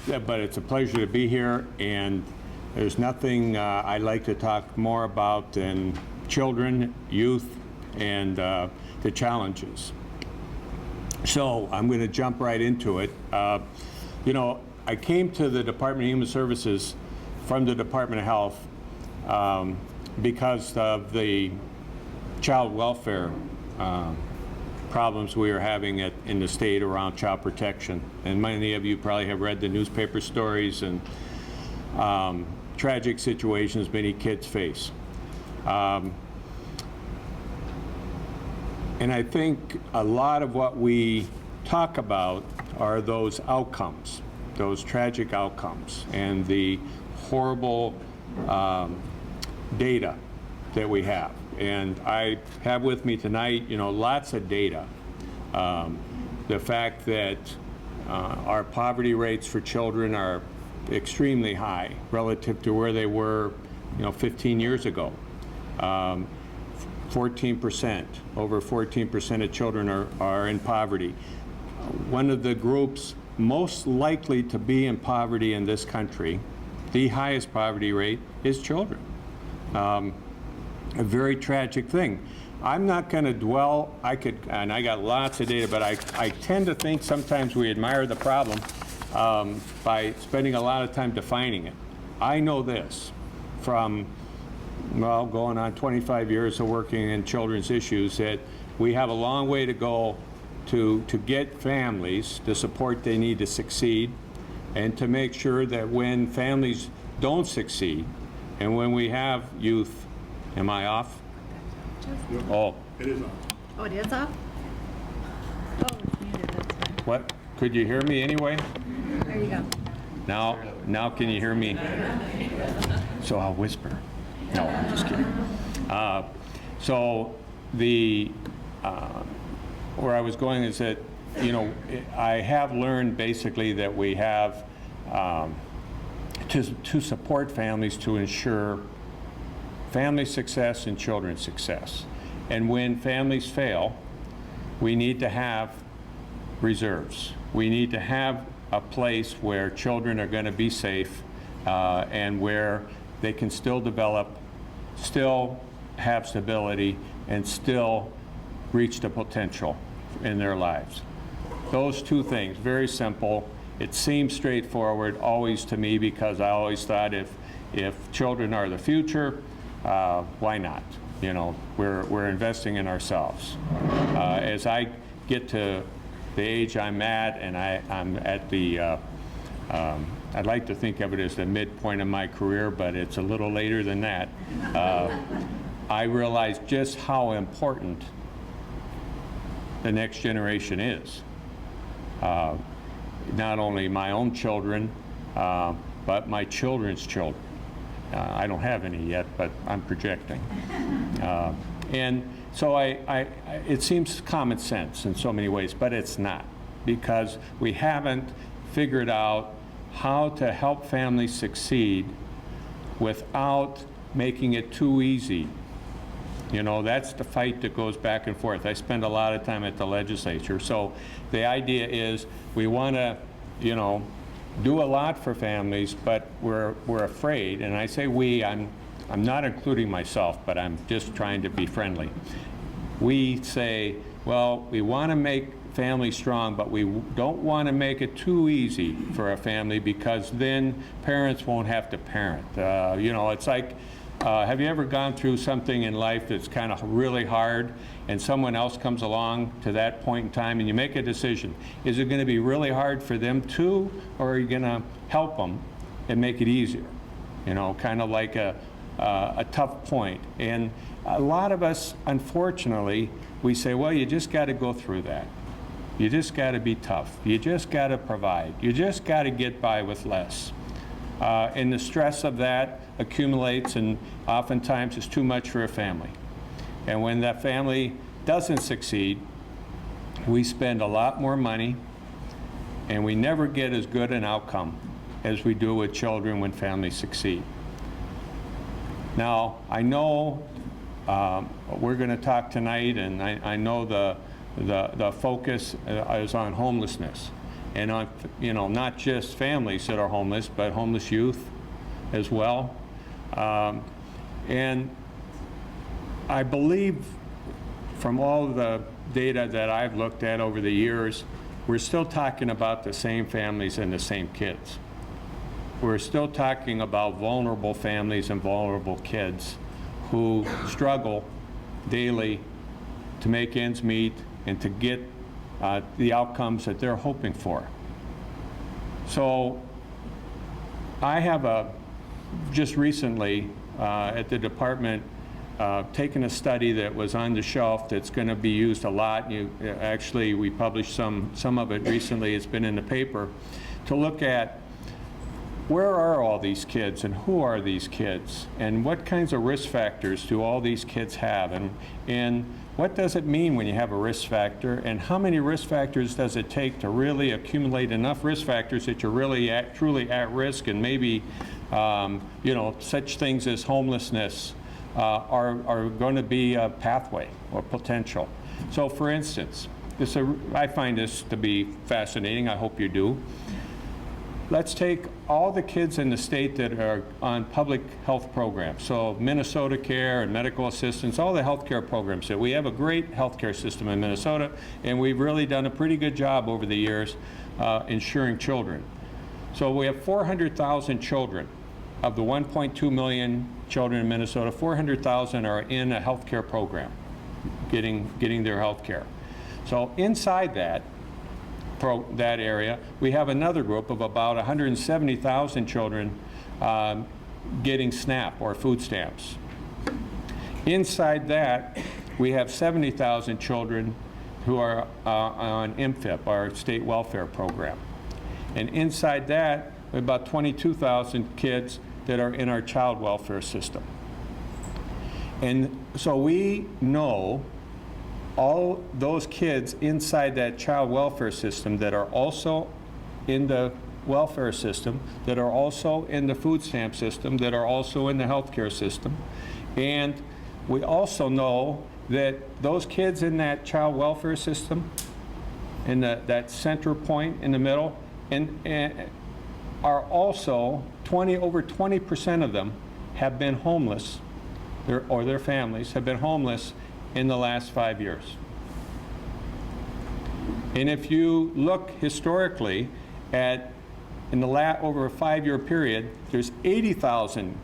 but it's a pleasure to be here, and there's nothing I'd like to talk more about than children, youth, and the challenges. So I'm going to jump right into it. You know, I came to the Department of Human Services from the Department of Health because of the child welfare problems we are having in the state around child protection. And many of you probably have read the newspaper stories and tragic situations many kids face. And I think a lot of what we talk about are those outcomes, those tragic outcomes, and the horrible data that we have. And I have with me tonight, you know, lots of data. The fact that our poverty rates for children are extremely high relative to where they were, you know, 15 years ago. 14%, over 14% of children are in poverty. One of the groups most likely to be in poverty in this country, the highest poverty rate, is children. A very tragic thing. I'm not going to dwell, and I got lots of data, but I tend to think sometimes we admire the problem by spending a lot of time defining it. I know this from, well, going on 25 years of working in children's issues, that we have a long way to go to get families the support they need to succeed, and to make sure that when families don't succeed, and when we have youth. Am I off? Oh. It is off. Oh, it is off? Oh, it's muted, that's fine. What? Could you hear me anyway? There you go. Now can you hear me? So I'll whisper. No, I'm just kidding. So where I was going is that, you know, I have learned basically that we have to support families to ensure family success and children's success. And when families fail, we need to have reserves. We need to have a place where children are going to be safe and where they can still develop, still have stability, and still reach the potential in their lives. Those two things, very simple. It seems straightforward always to me, because I always thought if children are the future, why not? You know, we're investing in ourselves. As I get to the age I'm at, and I'm at the, I'd like to think of it as the midpoint of my career, but it's a little later than that. I realize just how important the next generation is. Not only my own children, but my children's children. I don't have any yet, but I'm projecting. And so it seems common sense in so many ways, but it's not, because we haven't figured out how to help families succeed without making it too easy. You know, that's the fight that goes back and forth. I spend a lot of time at the legislature. So the idea is we want to, you know, do a lot for families, but we're afraid, and I say we, I'm not including myself, but I'm just trying to be friendly. We say, well, we want to make families strong, but we don't want to make it too easy for a family, because then parents won't have to parent. You know, it's like, have you ever gone through something in life that's kind of really hard, and someone else comes along to that point in time, and you make a decision? Is it going to be really hard for them too, or are you going to help them and make it easier? You know, kind of like a tough point. And a lot of us, unfortunately, we say, well, you just got to go through that. You just got to be tough. You just got to provide. You just got to get by with less. And the stress of that accumulates, and oftentimes it's too much for a family. And when that family doesn't succeed, we spend a lot more money, and we never get as good an outcome as we do with children when families succeed. Now, I know we're going to talk tonight, and I know the focus is on homelessness. and on, you know, not just families that are homeless, but homeless youth as well. And I believe from all the data that I've looked at over the years, we're still talking about the same families and the same kids. We're still talking about vulnerable families and vulnerable kids who struggle daily to make ends meet and to get the outcomes that they're hoping for. So I have just recently at the department taken a study that was on the shelf that's going to be used a lot. Actually, we published some of it recently. It's been in the paper to look at where are all these kids and who are these kids and what kinds of risk factors do all these kids have, and what does it mean when you have a risk factor, and how many risk factors does it take to really accumulate enough risk factors that you're really truly at risk, and maybe you know, such things as homelessness are going to be a pathway or potential. So for instance, I find this to be fascinating. I hope you do. Let's take all the kids in the state that are on public health programs. So Minnesota Care and medical assistance, all the health care programs. We have a great health care system in Minnesota, and we've really done a pretty good job over the years insuring children. So we have 400,000 children. Of the 1.2 million children in Minnesota, 400,000 are in a health care program, getting their health care. So inside that area, we have another group of about 170,000 children getting SNAP or food stamps. Inside that, we have 70,000 children who are on MFIP, our state welfare program. And inside that, we have about 22,000 kids that are in our child welfare system. And so we know all those kids inside that child welfare system that are also in the welfare system, that are also in the food stamp system, that are also in the healthcare system. And we also know that those kids in that child welfare system, in that center point in the middle, and are also over 20% of them have been homeless, or their families have been homeless in the last 5 years. And if you look historically at, over a 5-year period, there's 80,000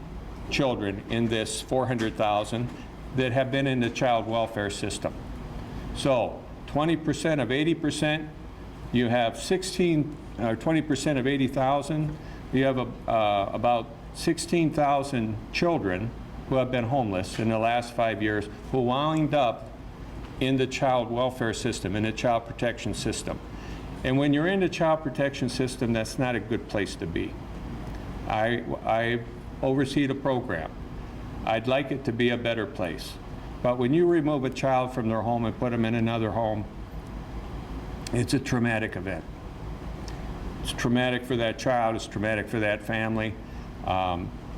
children in this 400,000 that have been in the child welfare system. So 20% of 80%, you have 20% of 80,000, you have about 16,000 children who have been homeless in the last 5 years who wound up in the child welfare system, in the child protection system. And when you're in the child protection system, that's not a good place to be. I oversee the program. I'd like it to be a better place. But when you remove a child from their home and put them in another home, it's a traumatic event. It's traumatic for that child, it's traumatic for that family.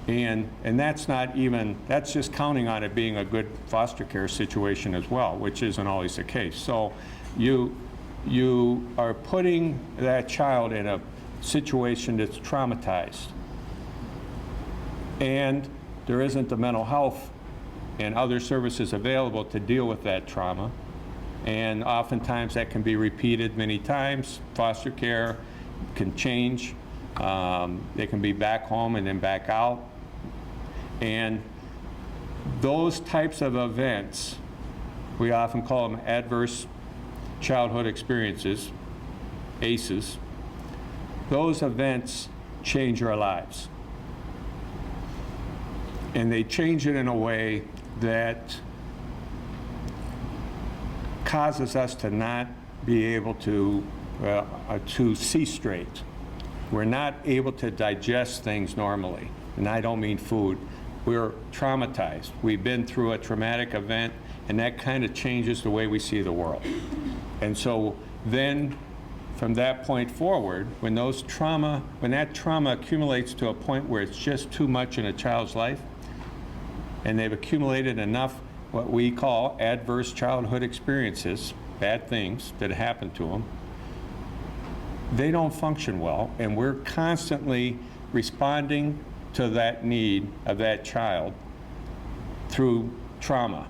And that's not even, that's just counting on it being a good foster care situation as well, which isn't always the case. So you are putting that child in a situation that's traumatized. And there isn't the mental health and other services available to deal with that trauma. And oftentimes that can be repeated many times. Foster care can change. They can be back home and then back out. And those types of events, we often call them adverse childhood experiences, ACEs. Those events change our lives. And they change it in a way that causes us to not be able to see straight. We're not able to digest things normally. And I don't mean food. We're traumatized. We've been through a traumatic event, and that kind of changes the way we see the world. And so then, from that point forward, when that trauma accumulates to a point where it's just too much in a child's life, and they've accumulated enough what we call adverse childhood experiences, bad things that happen to them, they don't function well, and we're constantly responding to that need of that child through trauma.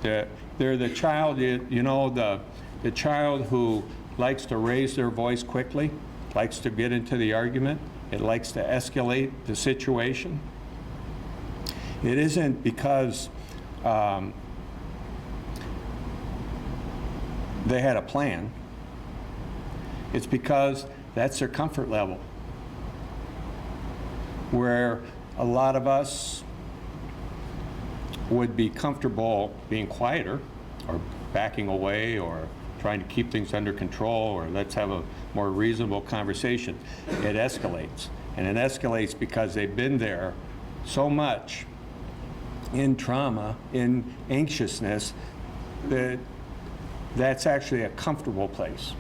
They're the child, you know, the child who likes to raise their voice quickly, likes to get into the argument, it likes to escalate the situation. It isn't because they had a plan. It's because that's their comfort level. Where a lot of us would be comfortable being quieter or backing away or trying to keep things under control, or let's have a more reasonable conversation. It escalates. And it escalates because they've been there so much in trauma, in anxiousness, that that's actually a comfortable place.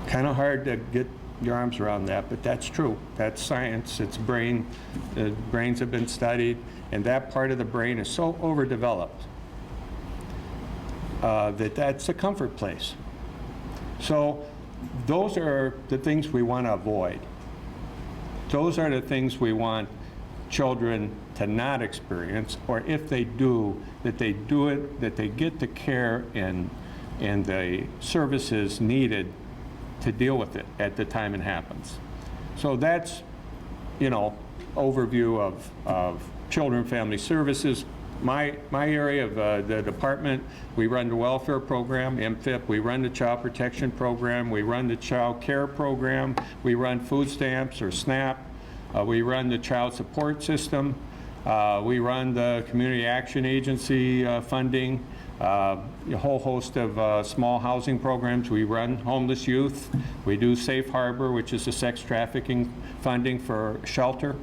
Kind of hard to get your arms around that, but that's true. That's science. It's brain. The brains have been studied, and that part of the brain is so overdeveloped that's a comfort place. So those are the things we want to avoid. Those are the things we want children to not experience, or if they do, that they get the care and the services needed to deal with it at the time it happens. So that's, you know, overview of Children and Family Services. My area of the department, we run the welfare program, MFIP, we run the child protection program, we run the child care program, we run food stamps or SNAP, we run the child support system, we run the community action agency funding, a whole host of small housing programs. We run homeless youth. We do Safe Harbor, which is the sex trafficking funding for shelter.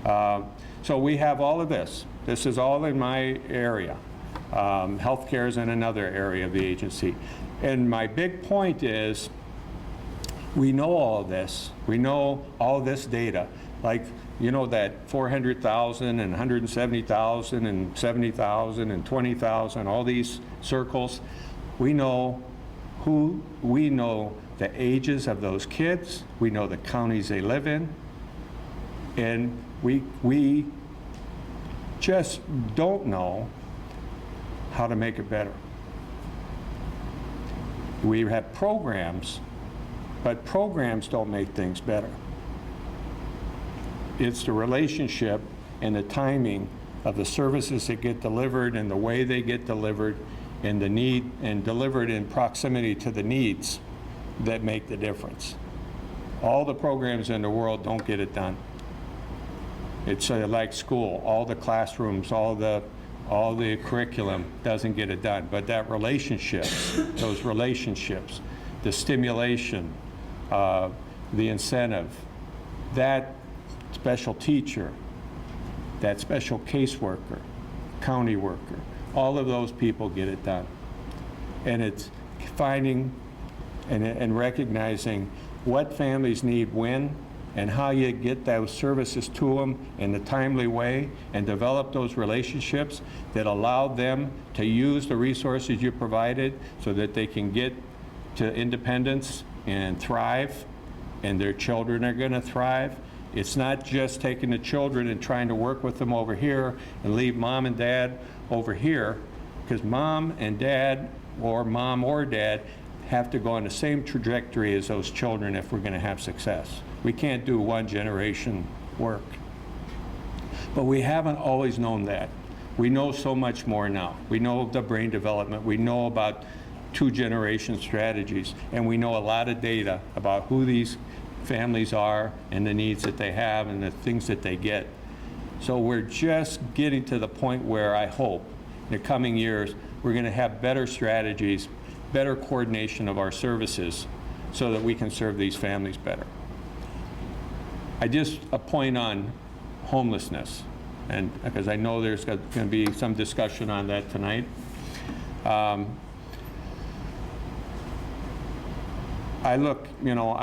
So we have all of this. This is all in my area. Healthcare is in another area of the agency. And my big point is, we know all of this. We know all this data. Like, you know, that 400,000 and 170,000 and 70,000 and 20,000, all these circles. We know the ages of those kids. We know the counties they live in. And we just don't know how to make it better. We have programs, but programs don't make things better. It's the relationship and the timing of the services that get delivered and the way they get delivered and the need, and delivered in proximity to the needs, that make the difference. All the programs in the world don't get it done. It's like school, all the classrooms, all the curriculum doesn't get it done, but that relationships, those relationships, the stimulation, the incentive, that special teacher, that special caseworker, county worker, all of those people get it done. And it's finding and recognizing what families need when, and how you get those services to them in a timely way, and develop those relationships that allow them to use the resources you provided so that they can get to independence and thrive, and their children are going to thrive. It's not just taking the children and trying to work with them over here and leave mom and dad over here, because mom and dad, or mom or dad, have to go on the same trajectory as those children if we're going to have success. We can't do one generation work. But we haven't always known that. We know so much more now. We know the brain development. We know about 2-generation strategies. And we know a lot of data about who these families are and the needs that they have and the things that they get. So we're just getting to the point where I hope in the coming years we're going to have better strategies, better coordination of our services so that we can serve these families better. A point on homelessness, and because I know there's going to be some discussion on that tonight. I look, you know,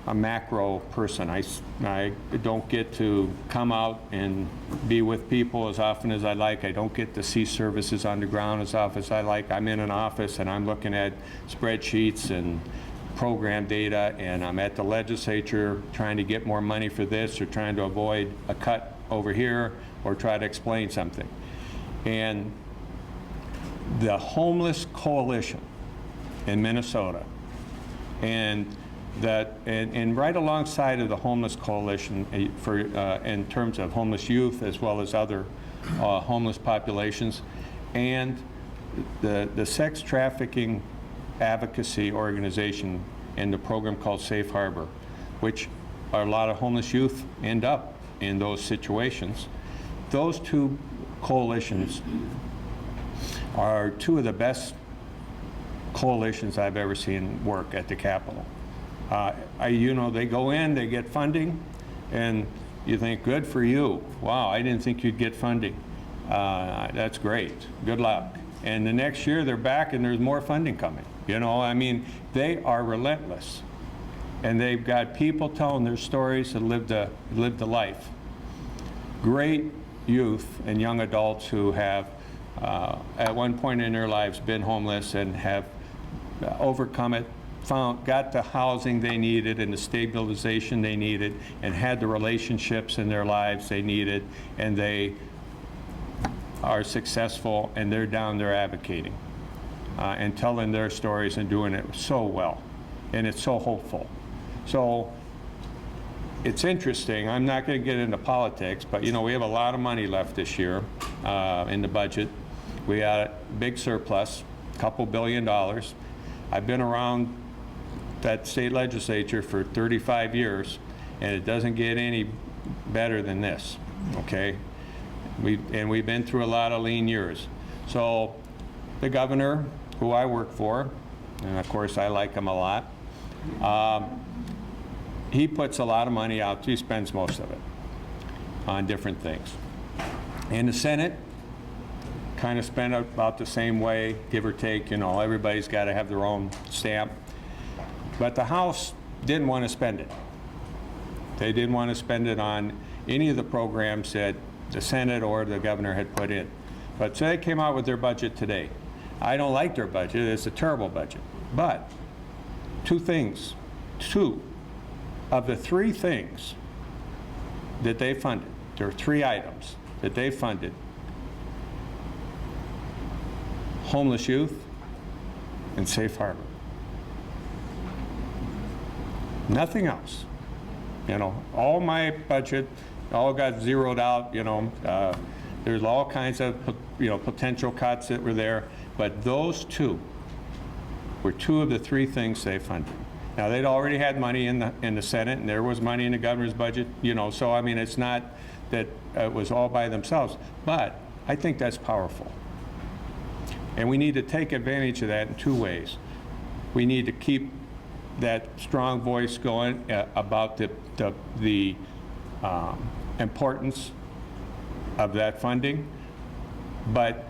a macro person. I don't get to come out and be with people as often as I like. I don't get to see services on the ground as often as I like. I'm in an office and I'm looking at spreadsheets and program data, and I'm at the legislature trying to get more money for this or trying to avoid a cut over here or try to explain something. And the Homeless Coalition in Minnesota, and right alongside of the Homeless Coalition in terms of homeless youth as well as other homeless populations, and the sex trafficking advocacy organization and the program called Safe Harbor, which a lot of homeless youth end up in those situations. Those two coalitions are two of the best coalitions I've ever seen work at the Capitol. You know, they go in, they get funding, and you think, good for you. Wow, I didn't think you'd get funding. That's great, good luck. And the next year they're back and there's more funding coming. You know, I mean, they are relentless. And they've got people telling their stories and lived a life. Great youth and young adults who have, at one point in their lives, been homeless and have overcome it, got the housing they needed and the stabilization they needed, and had the relationships in their lives they needed, and they are successful, and they're down there advocating and telling their stories and doing it so well, and it's so hopeful. So it's interesting. I'm not going to get into politics, but you know, we have a lot of money left this year in the budget. We got a big surplus, a couple $2 billion. I've been around that state legislature for 35 years, and it doesn't get any better than this, okay? We've been through a lot of lean years. So the governor, who I work for, and of course I like him a lot, he puts a lot of money out. He spends most of it on different things. And the Senate kind of spent about the same way, give or take. You know, everybody's got to have their own stamp. But the House didn't want to spend it. They didn't want to spend it on any of the programs that the Senate or the governor had put in. But so they came out with their budget today. I don't like their budget. It's a terrible budget. But two of the three things that they funded, there are 3 items that they funded: homeless youth and Safe Harbor. Nothing else. You know, all my budget all got zeroed out. You know, there's all kinds of potential cuts that were there, but those 2 were 2 of the 3 things they funded. Now, they'd already had money in the Senate, and there was money in the governor's budget. You know, so I mean, it's not that it was all by themselves, but I think that's powerful. And we need to take advantage of that in 2 ways. We need to keep that strong voice going about the importance of that funding, but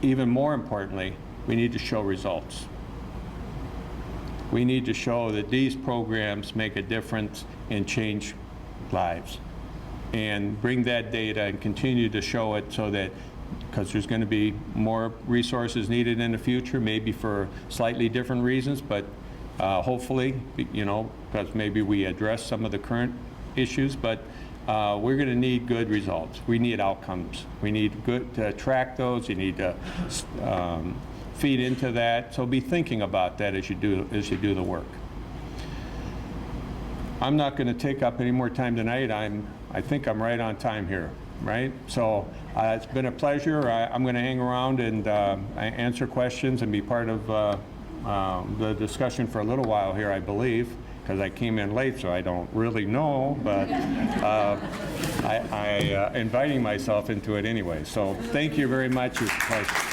even more importantly, we need to show results. We need to show that these programs make a difference and change lives, and bring that data and continue to show it, so that, because there's going to be more resources needed in the future, maybe for slightly different reasons, but hopefully, you know, because maybe we address some of the current issues, but we're going to need good results. We need outcomes. We need to track those. You need to feed into that. So be thinking about that as you do the work. I'm not going to take up any more time tonight. I think I'm right on time here, right? So it's been a pleasure. I'm going to hang around and answer questions and be part of the discussion for a little while here, I believe, because I came in late, so I don't really know, but I inviting myself into it anyway. So thank you very much. It's a pleasure.